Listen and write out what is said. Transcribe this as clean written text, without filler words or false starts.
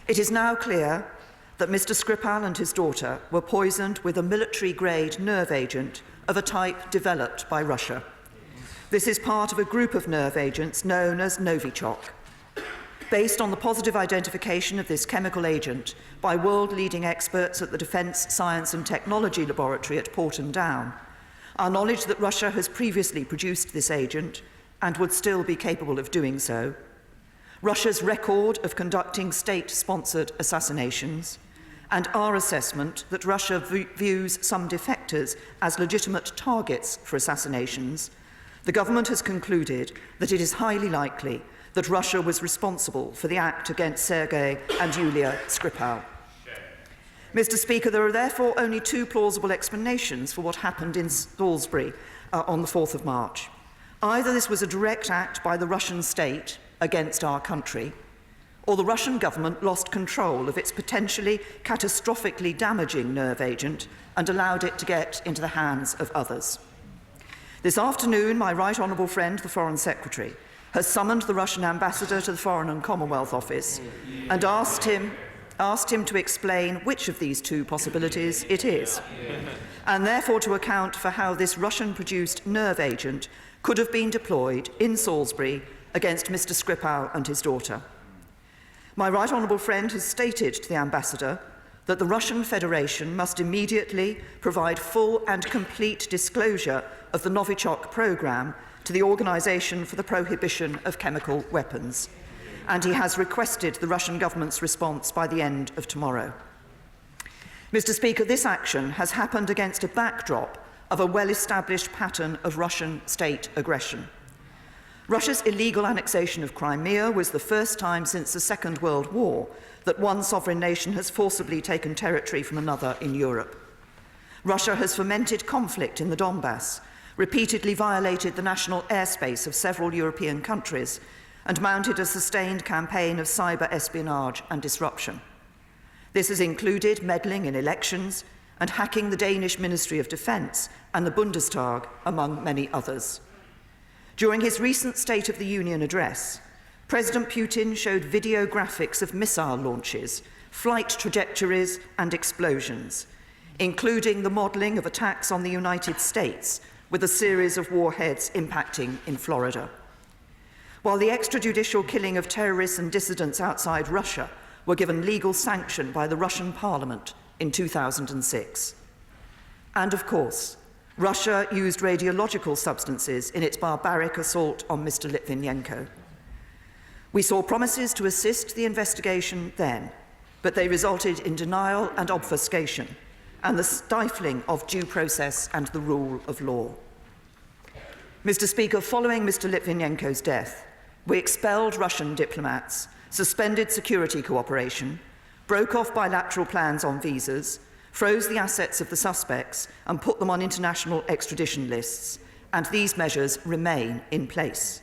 It is now clear that Mr. Skripal and his daughter were poisoned with a military-grade nerve agent of a type developed by Russia. This is part of a group of nerve agents known as Novichok. Based on the positive identification of this chemical agent by world-leading experts at the Defence Science and Technology Laboratory at Porton Down, our knowledge that Russia has previously produced this agent and would still be capable of doing so, Russia's record of conducting state-sponsored assassinations, and our assessment that Russia views some defectors as legitimate targets for assassinations, the government has concluded that it is highly likely that Russia was responsible for the act against Sergei and Yulia Skripal. Mr. Speaker, there are therefore only two plausible explanations for what happened in Salisbury on the 4th of March. Either this was a direct act by the Russian state against our country, or the Russian government lost control of its potentially catastrophically damaging nerve agent and allowed it to get into the hands of others. This afternoon, my right honourable friend, the Foreign Secretary, has summoned the Russian ambassador to the Foreign and Commonwealth Office and asked him to explain which of these two possibilities it is, and therefore to account for how this Russian-produced nerve agent could have been deployed in Salisbury against Mr. Skripal and his daughter. My right honourable friend has stated to the ambassador that the Russian Federation must immediately provide full and complete disclosure of the Novichok programme to the Organisation for the Prohibition of Chemical Weapons, and he has requested the Russian government's response by the end of tomorrow. Mr. Speaker, this action has happened against a backdrop of a well-established pattern of Russian state aggression. Russia's illegal annexation of Crimea was the first time since the Second World War that one sovereign nation has forcibly taken territory from another in Europe. Russia has fomented conflict in the Donbass, repeatedly violated the national airspace of several European countries, and mounted a sustained campaign of cyber espionage and disruption. This has included meddling in elections and hacking the Danish Ministry of Defence and the Bundestag, among many others. During his recent State of the Union address, President Putin showed video graphics of missile launches, flight trajectories and explosions, including the modelling of attacks on the United States with a series of warheads impacting in Florida. While the extrajudicial killing of terrorists and dissidents outside Russia were given legal sanction by the Russian Parliament in 2006. And of course, Russia used radiological substances in its barbaric assault on Mr. Litvinenko. We saw promises to assist the investigation then, but they resulted in denial and obfuscation, and the stifling of due process and the rule of law. Mr. Speaker, following Mr. Litvinenko's death, we expelled Russian diplomats, suspended security cooperation, broke off bilateral plans on visas, froze the assets of the suspects and put them on international extradition lists, and these measures remain in place.